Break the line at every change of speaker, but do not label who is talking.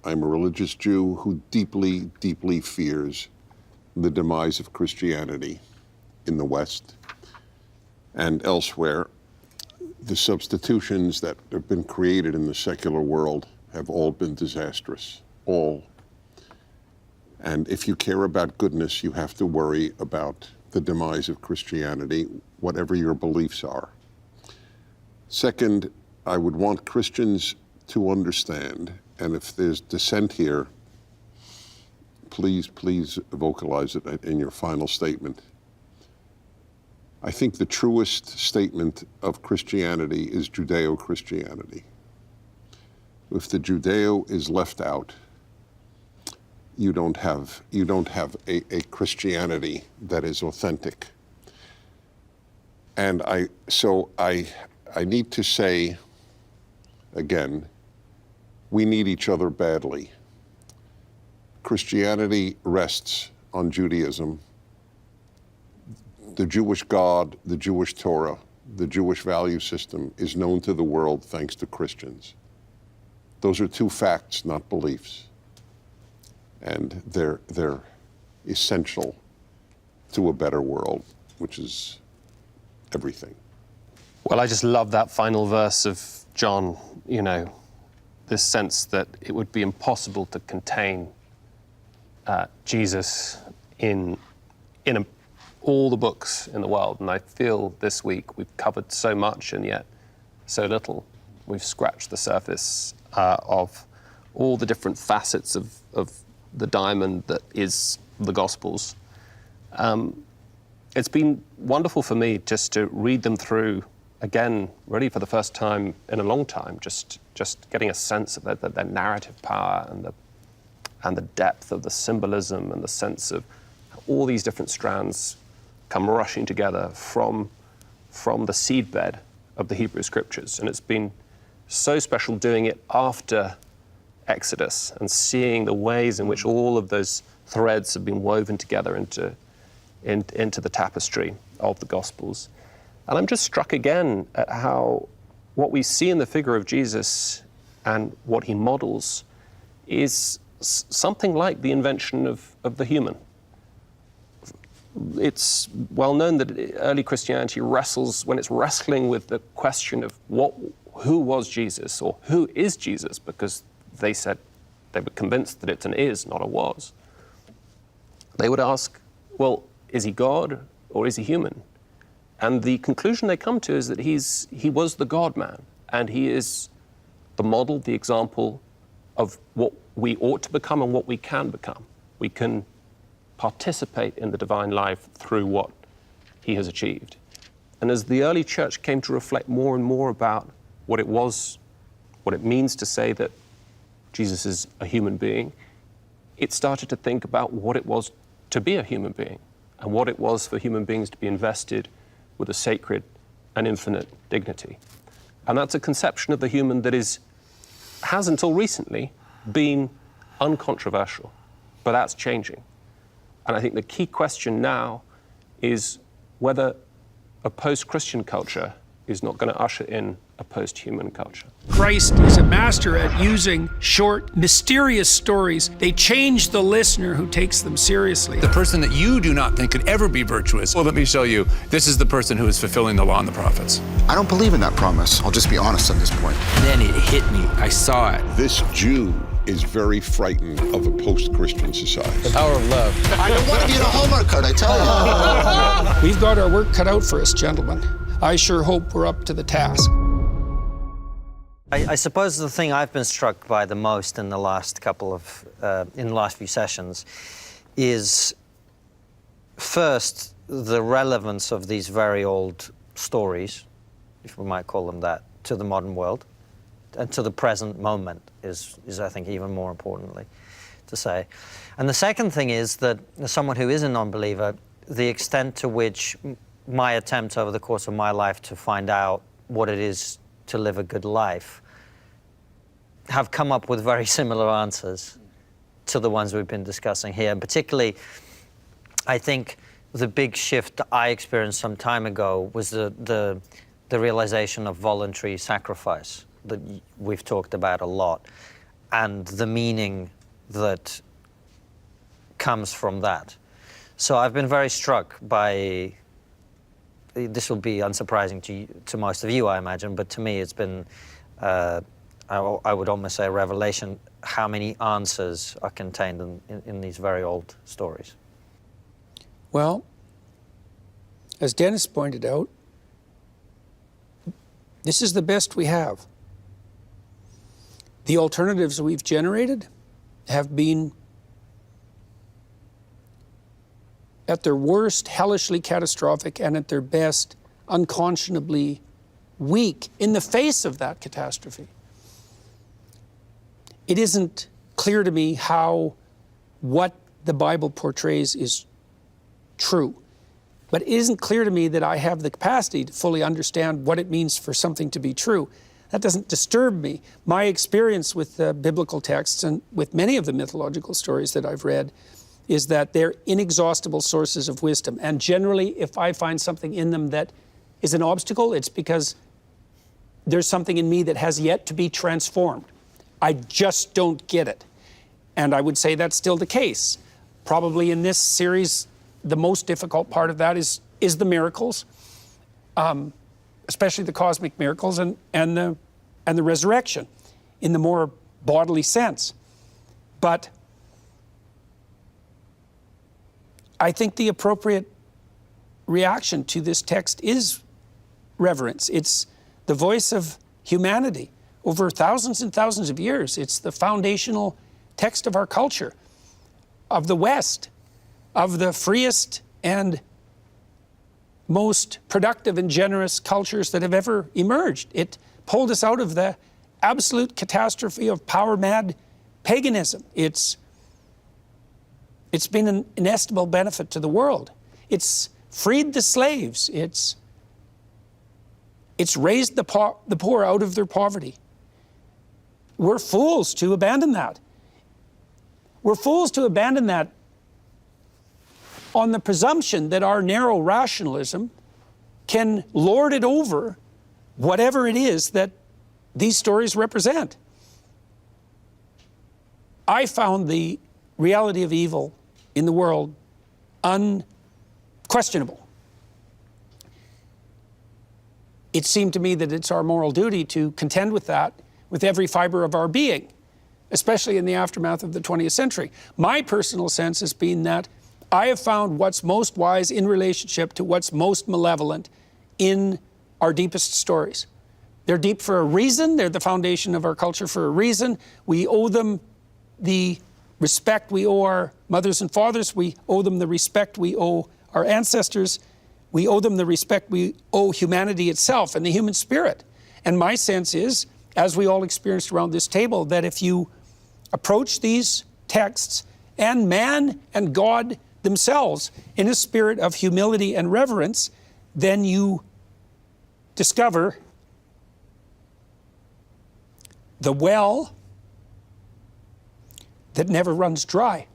I'm a religious Jew who deeply, deeply fears the demise of Christianity in the West and elsewhere. The substitutions that have been created in the secular world have all been disastrous, all. And if you care about goodness, you have to worry about the demise of Christianity, whatever your beliefs are. Second, I would want Christians to understand, and if there's dissent here, please vocalize it in your final statement. I think the truest statement of Christianity is Judeo-Christianity. If the Judeo is left out, you don't have a Christianity that is authentic. And I need to say, again, we need each other badly. Christianity rests on Judaism. The Jewish God, the Jewish Torah, the Jewish value system is known to the world thanks to Christians. Those are two facts, not beliefs. And they're essential to a better world, which is everything.
Well, I just love that final verse of John, you know, this sense that it would be impossible to contain Jesus in all the books in the world. And I feel this week we've covered so much and yet so little. We've scratched the surface of all the different facets of the diamond that is the Gospels. It's been wonderful for me just to read them through again, really for the first time in a long time, just getting a sense of their narrative power and the depth of the symbolism and the sense of how all these different strands come rushing together from the seedbed of the Hebrew Scriptures. And it's been so special doing it after Exodus and seeing the ways in which all of those threads have been woven together into the tapestry of the Gospels. And I'm just struck again at how what we see in the figure of Jesus and what he models is something like the invention of the human. It's well known that early Christianity wrestles, when it's wrestling with the question of who was Jesus or who is Jesus, because they said they were convinced that it's an is, not a was. They would ask, well, is he God or is he human? And the conclusion they come to is that he was the God-man, and he is the model, the example of what we ought to become and what we can become. We can participate in the divine life through what he has achieved. And as the early church came to reflect more and more about what it was, what it means to say that Jesus is a human being, it started to think about what it was to be a human being and what it was for human beings to be invested with a sacred and infinite dignity. And that's a conception of the human that has until recently been uncontroversial, but that's changing. And I think the key question now is whether a post-Christian culture is not going to usher in a post-human culture.
Christ is a master at using short, mysterious stories. They change the listener who takes them seriously.
The person that you do not think could ever be virtuous, well, let me show you, this is the person who is fulfilling the law and the prophets.
I don't believe in that promise. I'll just be honest on this point.
Then it hit me. I saw it.
This Jew is very frightened of a post-Christian society.
The power of love.
I don't want to be in a Hallmark card, I tell you.
We've got our work cut out for us, gentlemen. I sure hope we're up to the task.
I suppose the thing I've been struck by the most in the last few sessions is, first, the relevance of these very old stories, if we might call them that, to the modern world and to the present moment is I think, even more importantly to say. And the second thing is that, as someone who is a non-believer, the extent to which my attempts over the course of my life to find out what it is to live a good life have come up with very similar answers to the ones we've been discussing here. And particularly, I think the big shift I experienced some time ago was the realization of voluntary sacrifice that we've talked about a lot. and the meaning that comes from that. So I've been very struck by, this will be unsurprising to most of you, I imagine, but to me it's been, I would almost say a revelation, how many answers are contained in these very old stories.
Well, as Dennis pointed out, this is the best we have. The alternatives we've generated have been, at their worst, hellishly catastrophic, and at their best, unconscionably weak in the face of that catastrophe. It isn't clear to me how what the Bible portrays is true. But it isn't clear to me that I have the capacity to fully understand what it means for something to be true. That doesn't disturb me. My experience with the biblical texts and with many of the mythological stories that I've read is that they're inexhaustible sources of wisdom. And generally, if I find something in them that is an obstacle, it's because there's something in me that has yet to be transformed. I just don't get it. And I would say that's still the case. Probably in this series, the most difficult part of that is the miracles, especially the cosmic miracles and the resurrection in the more bodily sense. But I think the appropriate reaction to this text is reverence. It's the voice of humanity over thousands and thousands of years. It's the foundational text of our culture, of the West, of the freest and most productive and generous cultures that have ever emerged. It pulled us out of the absolute catastrophe of power-mad paganism. It's been an inestimable benefit to the world. It's freed the slaves. It's raised the poor out of their poverty. We're fools to abandon that. We're fools to abandon that on the presumption that our narrow rationalism can lord it over whatever it is that these stories represent. I found the reality of evil in the world unquestionable. It seemed to me that it's our moral duty to contend with that with every fiber of our being, especially in the aftermath of the 20th century. My personal sense has been that I have found what's most wise in relationship to what's most malevolent in our deepest stories. They're deep for a reason. They're the foundation of our culture for a reason. We owe them the respect we owe our mothers and fathers. We owe them the respect we owe our ancestors. We owe them the respect we owe humanity itself and the human spirit. And my sense is, as we all experienced around this table, that if you approach these texts and man and God themselves in a spirit of humility and reverence, then you discover the well that never runs dry.